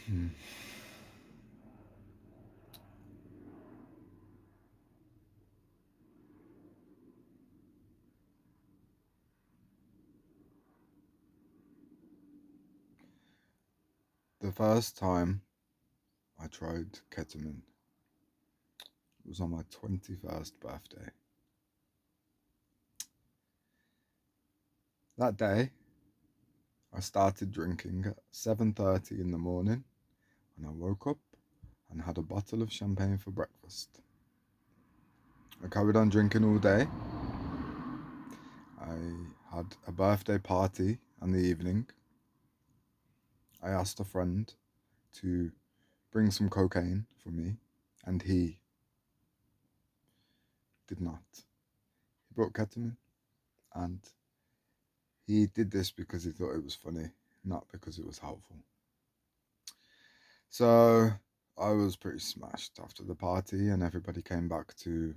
Hmm. The first time I tried ketamine was on my 21st birthday. That day, I started drinking at 7:30 in the morning, and I woke up and had a bottle of champagne for breakfast. I carried on drinking all day. I had a birthday party in the evening. I asked a friend to bring some cocaine for me, and he did not. He brought ketamine, and he did this because he thought it was funny, not because it was helpful. So I was pretty smashed after the party, and everybody came back to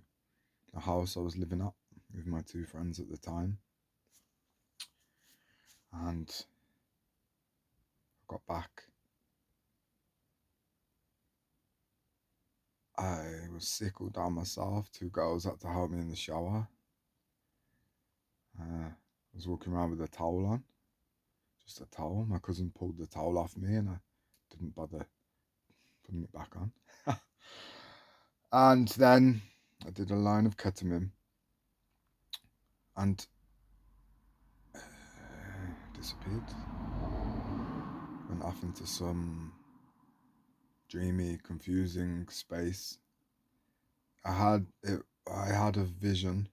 the house I was living at with my two friends at the time. And I got back. I was sick all down myself. Two girls had to help me in the shower. I was walking around with a towel on, just a towel. My cousin pulled the towel off me, and I didn't bother putting it back on. And then I did a line of ketamine and disappeared. Went off into some dreamy, confusing space. I had a vision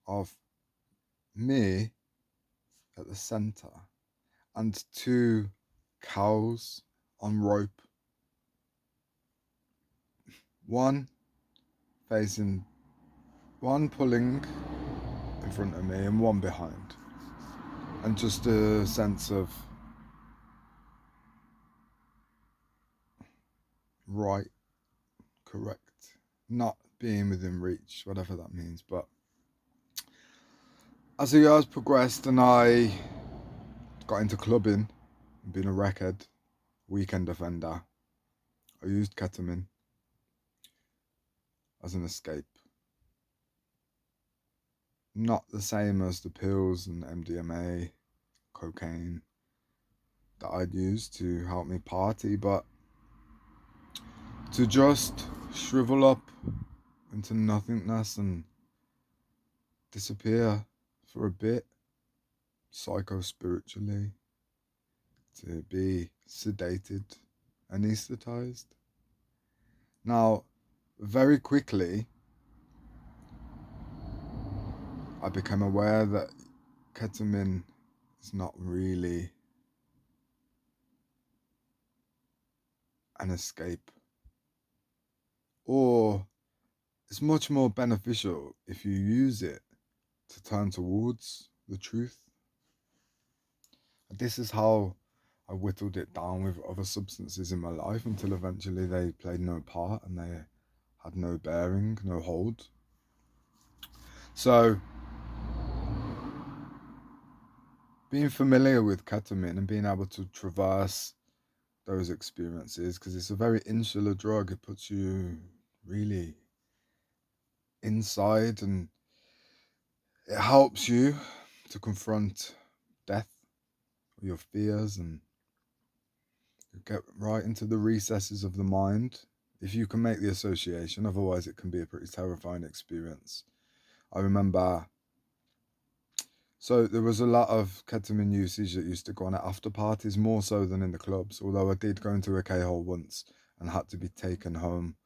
of me at the center and two cows on rope, one facing, one pulling in front of me and one behind, and just a sense of right, correct, not being within reach, whatever that means. But as the years progressed and I got into clubbing and being a wreckhead, weekend offender, I used ketamine as an escape. Not the same as the pills and MDMA, cocaine that I'd use to help me party, but to just shrivel up into nothingness and disappear for a bit, psycho spiritually, to be sedated, anesthetized. Now, very quickly, I became aware that ketamine is not really an escape, or it's much more beneficial if you use it to turn towards the truth. This is how I whittled it down with other substances in my life until eventually they played no part and they had no bearing, no hold. So, being familiar with ketamine and being able to traverse those experiences, because it's a very insular drug, it puts you really inside and it helps you to confront death, your fears, and get right into the recesses of the mind. If you can make the association, otherwise it can be a pretty terrifying experience. I remember, so there was a lot of ketamine usage that used to go on at after parties, more so than in the clubs, although I did go into a K-hole once and had to be taken home,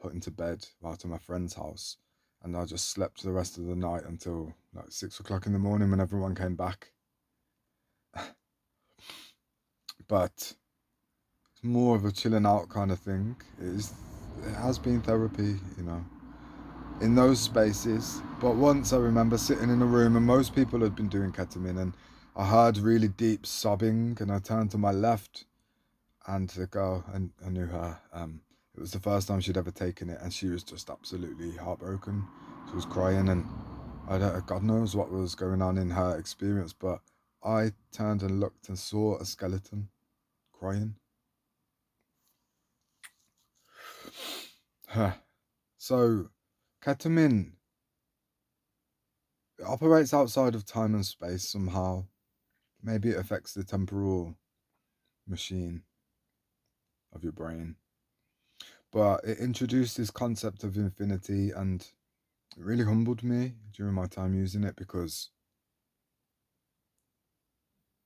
put into bed out of my friend's house. And I just slept the rest of the night until like 6 o'clock in the morning when everyone came back. But it's more of a chilling out kind of thing. It has been therapy, in those spaces. But once I remember sitting in a room and most people had been doing ketamine, and I heard really deep sobbing, and I turned to my left and the girl, and I knew her. It was the first time she'd ever taken it, and she was just absolutely heartbroken. She was crying, and God knows what was going on in her experience, but I turned and looked and saw a skeleton crying. So, ketamine operates outside of time and space somehow. Maybe it affects the temporal machine of your brain. But it introduced this concept of infinity, and it really humbled me during my time using it, because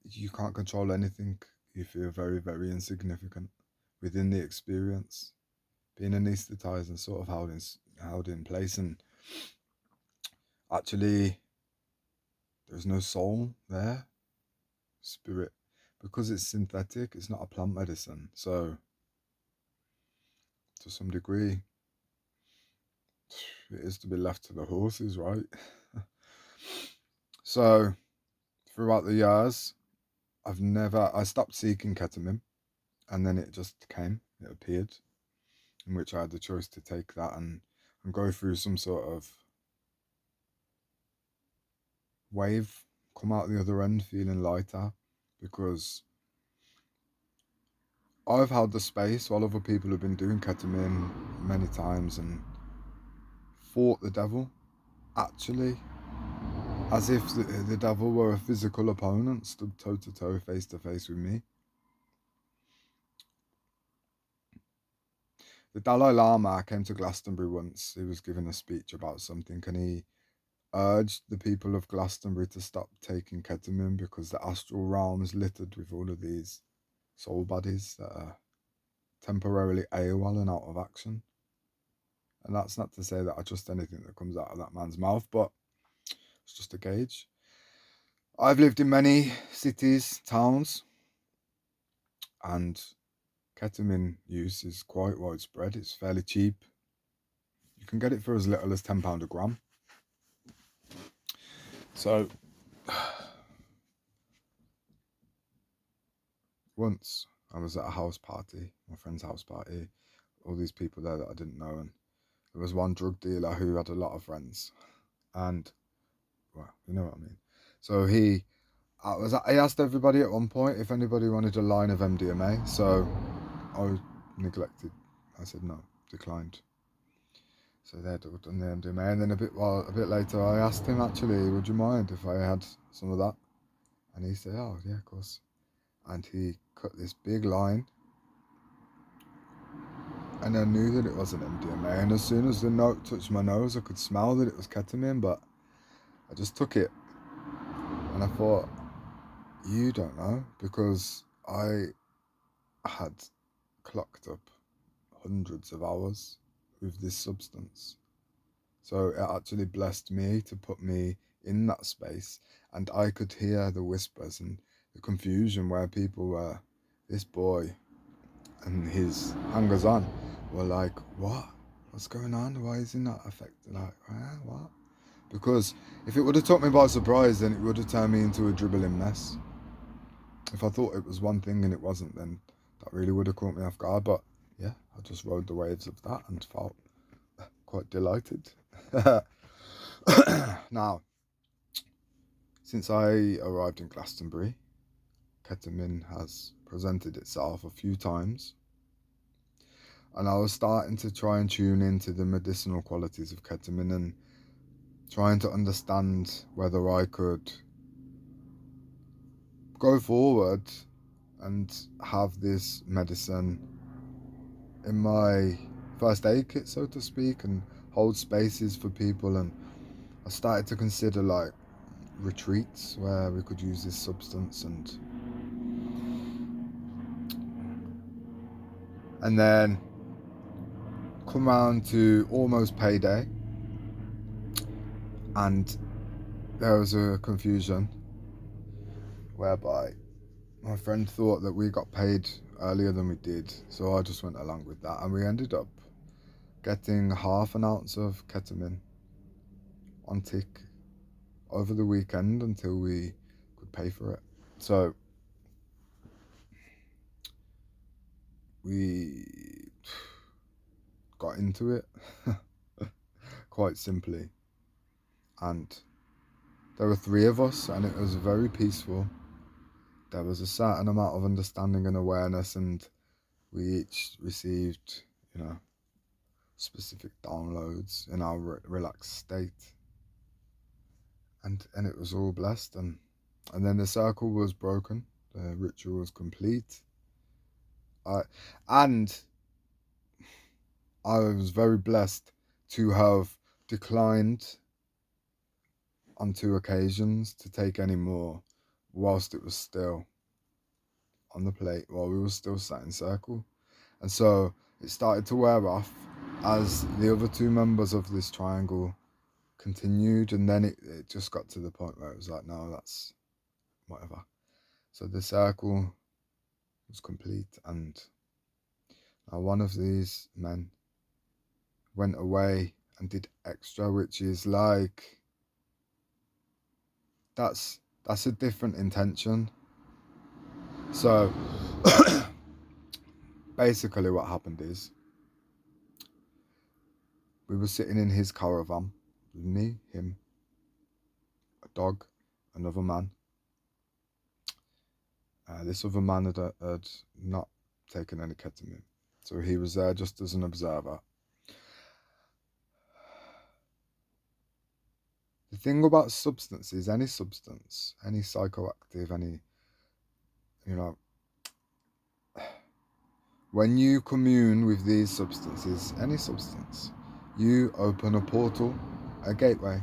you can't control anything. You feel very, very insignificant within the experience. Being anesthetized and sort of held in place, and actually there's no soul there, spirit, because it's synthetic. It's not a plant medicine, so to some degree it is to be left to the horses, right? So throughout the years, I stopped seeking ketamine, and then it appeared, in which I had the choice to take that and go through some sort of wave, come out the other end feeling lighter, because I've held the space while other people have been doing ketamine many times and fought the devil, actually, as if the devil were a physical opponent, stood toe to toe, face to face with me. The Dalai Lama came to Glastonbury once. He was giving a speech about something, and he urged the people of Glastonbury to stop taking ketamine because the astral realm is littered with all of these soul bodies that are temporarily AWOL and out of action. And that's not to say that I trust anything that comes out of that man's mouth, but it's just a gauge. I've lived in many cities, towns, and ketamine use is quite widespread. It's fairly cheap. You can get it for as little as £10 a gram. So once I was at a house party, my friend's house party, all these people there that I didn't know, and there was one drug dealer who had a lot of friends, and well, you know what I mean. So he asked everybody at one point if anybody wanted a line of MDMA. So I neglected. I said no, declined. So they'd all done the MDMA, and then a bit later, I asked him, actually, would you mind if I had some of that? And he said, oh yeah, of course. And he cut this big line, and I knew that it wasn't MDMA. And as soon as the note touched my nose, I could smell that it was ketamine, but I just took it, and I thought, you don't know, because I had clocked up hundreds of hours with this substance. So it actually blessed me to put me in that space, and I could hear the whispers and the confusion where people were, this boy and his hangers on were like, what? What's going on? Why is he not affected? Like, what? Because if it would have took me by surprise, then it would have turned me into a dribbling mess. If I thought it was one thing and it wasn't, then that really would have caught me off guard. But yeah, I just rode the waves of that and felt quite delighted. Now, since I arrived in Glastonbury, ketamine has presented itself a few times, and I was starting to try and tune into the medicinal qualities of ketamine and trying to understand whether I could go forward and have this medicine in my first aid kit, so to speak, and hold spaces for people. And I started to consider like retreats where we could use this substance, and then come round to almost payday, and there was a confusion whereby my friend thought that we got paid earlier than we did, so I just went along with that, and we ended up getting half an ounce of ketamine on tick over the weekend until we could pay for it. So we got into it quite simply, and there were three of us, and it was very peaceful. There was a certain amount of understanding and awareness, and we each received, specific downloads in our relaxed state, and it was all blessed, and then the circle was broken, the ritual was complete. I and I was very blessed to have declined on 2 occasions to take any more whilst it was still on the plate, while we were still sat in circle. And so it started to wear off as the other 2 members of this triangle continued, and then it just got to the point where it was like, no, that's whatever. So the circle was complete, and one of these men went away and did extra, which is like, that's a different intention. So basically what happened is, we were sitting in his caravan, me, him, a dog, another man. This other man had not taken any ketamine, so he was there just as an observer. The thing about substances, any substance, any psychoactive, any, when you commune with these substances, any substance, you open a portal, a gateway.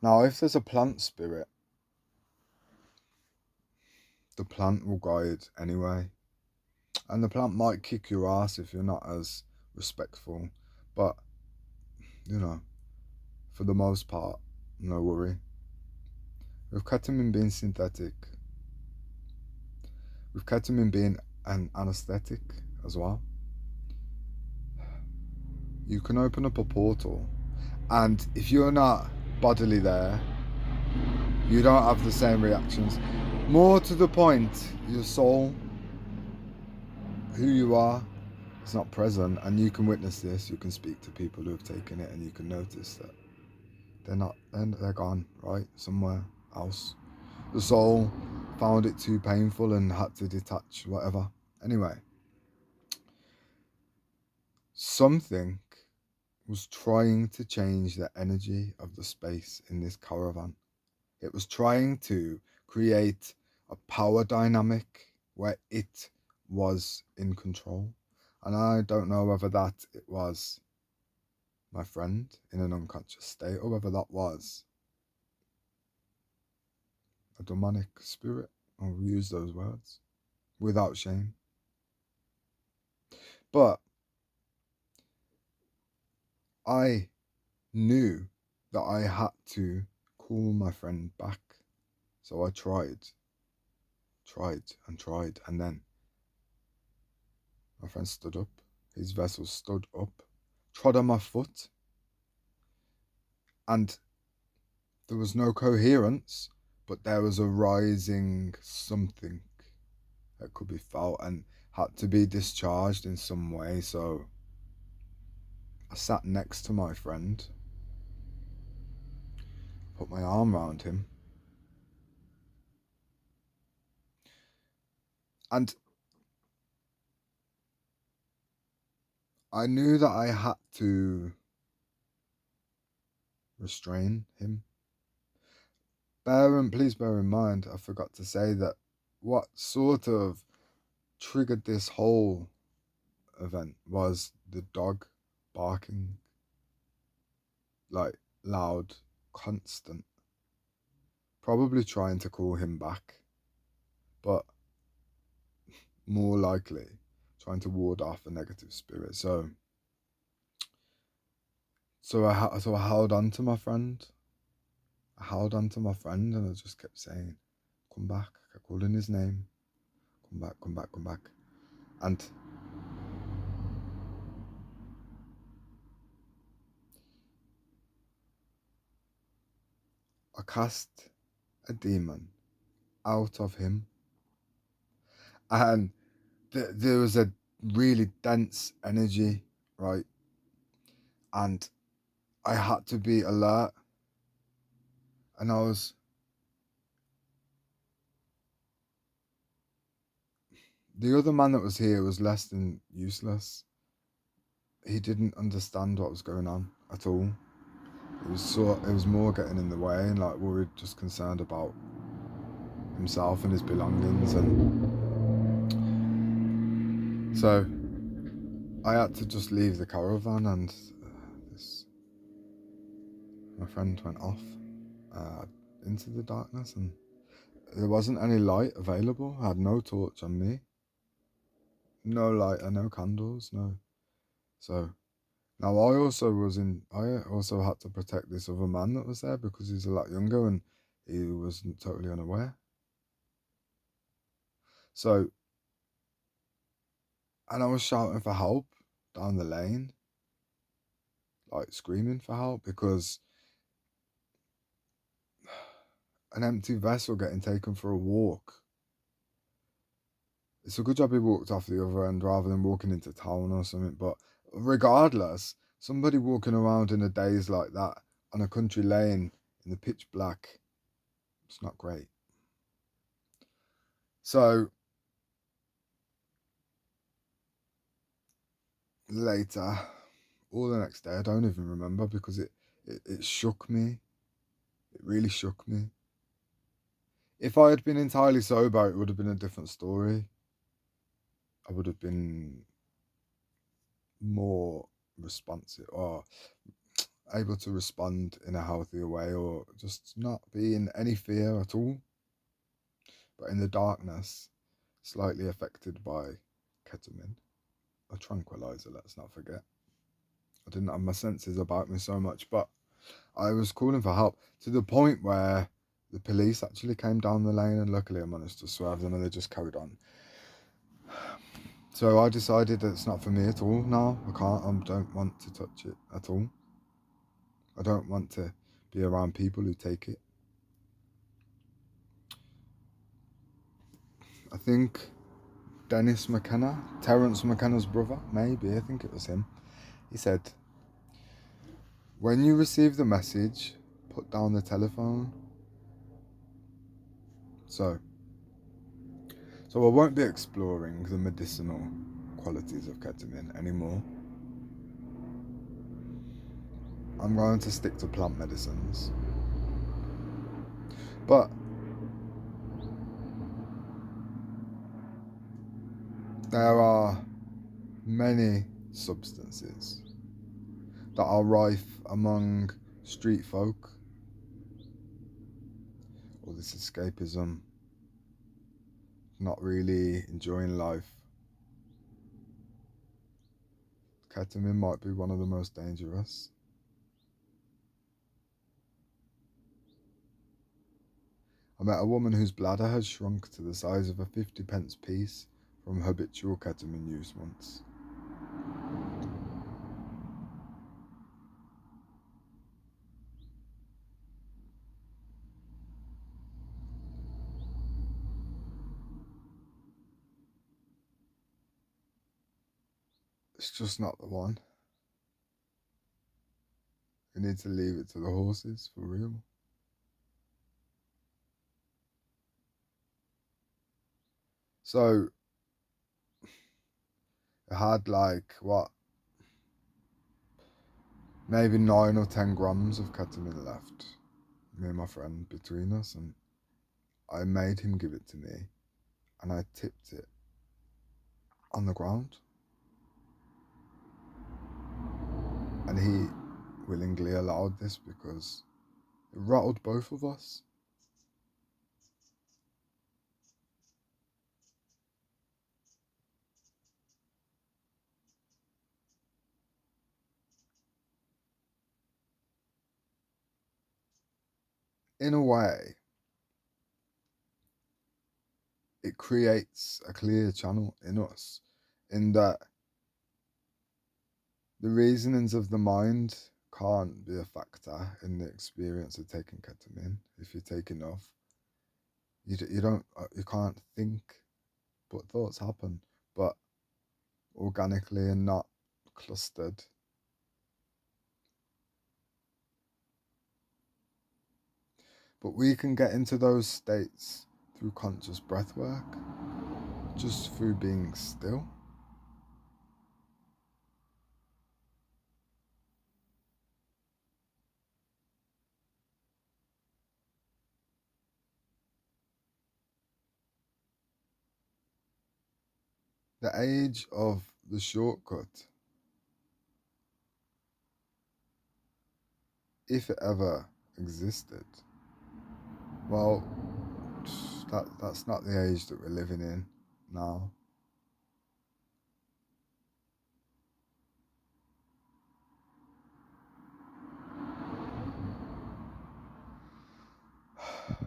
Now, if there's a plant spirit, the plant will guide anyway. And the plant might kick your ass if you're not as respectful. But, for the most part, no worry. With ketamine being synthetic, with ketamine being an anesthetic as well, you can open up a portal. And if you're not bodily there, you don't have the same reactions. More to the point, your soul, who you are, is not present, and you can witness this. You can speak to people who have taken it, and you can notice that they're gone, right? Somewhere else. The soul found it too painful and had to detach, whatever. Anyway, something was trying to change the energy of the space in this caravan. It was trying to create a power dynamic where it was in control. And I don't know whether it was my friend in an unconscious state, or whether that was a demonic spirit. I'll use those words without shame. But I knew that I had to call my friend back. So I tried, and then my friend stood up. His vessel stood up, trod on my foot, and there was no coherence, but there was a rising something that could be felt and had to be discharged in some way. So I sat next to my friend, put my arm around him, and I knew that I had to restrain him. Please bear in mind, I forgot to say that what sort of triggered this whole event was the dog barking, like loud, constant, probably trying to call him back, but more likely trying to ward off a negative spirit. So I held on to my friend. And I just kept saying, "Come back." I kept calling his name. "Come back, come back, come back." And I cast a demon out of him, and there was a really dense energy, right? And I had to be alert, and the other man that was here was less than useless. he didn't understand what was going on at all. It was more getting in the way and like worried, just concerned about himself and his belongings, and so I had to just leave the caravan, and this my friend went off uh, into the darkness, and there wasn't any light available. I had no torch on me, no light, and no candles, no. So now I also had to protect this other man that was there because he's a lot younger and he wasn't totally unaware. So, and I was shouting for help down the lane, like screaming for help because an empty vessel getting taken for a walk. It's a good job he walked off the other end rather than walking into town or something. But regardless, somebody walking around in a daze like that on a country lane in the pitch black, it's not great. So later, or the next day, I don't even remember because it shook me. It really shook me. If I had been entirely sober, it would have been a different story. I would have been more responsive or able to respond in a healthier way or just not be in any fear at all. But in the darkness, slightly affected by ketamine, a tranquilizer, let's not forget. I didn't have my senses about me so much, but I was calling for help to the point where the police actually came down the lane, and luckily I managed to swerve them and they just carried on. So I decided that it's not for me at all now. I don't want to touch it at all. I don't want to be around people who take it. I think Dennis McKenna, Terence McKenna's brother, maybe, I think it was him. He said, when you receive the message, put down the telephone. So I won't be exploring the medicinal qualities of ketamine anymore. I'm going to stick to plant medicines. But there are many substances that are rife among street folk, or this escapism, not really enjoying life. Ketamine might be one of the most dangerous. I met a woman whose bladder had shrunk to the size of a 50p piece from habitual ketamine use once. It's just not the one. We need to leave it to the horses, for real. So, it had like, what, maybe 9 or 10 grams of ketamine left, me and my friend between us, and I made him give it to me, and I tipped it on the ground, and he willingly allowed this because it rattled both of us. In a way, it creates a clear channel in us, in that the reasonings of the mind can't be a factor in the experience of taking ketamine. If you take enough, you can't think, but thoughts happen, but organically and not clustered. But we can get into those states through conscious breath work, just through being still. The age of the shortcut, if it ever existed, well, that's not the age that we're living in now.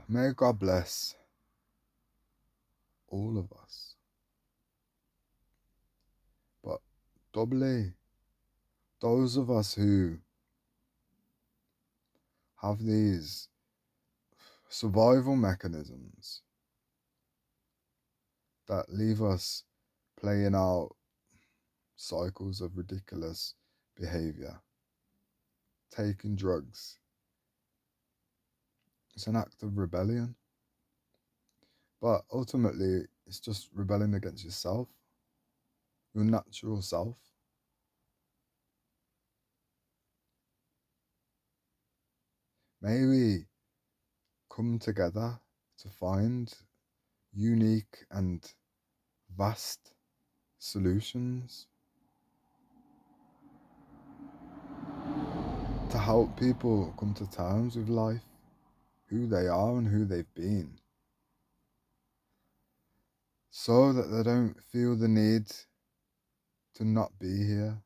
May God bless all of us, but doubly those of us who have these survival mechanisms that leave us playing out cycles of ridiculous behavior. Taking drugs, it's an act of rebellion, but ultimately it's just rebelling against yourself, your natural self. May we come together to find unique and vast solutions to help people come to terms with life, who they are and who they've been, so that they don't feel the need to not be here,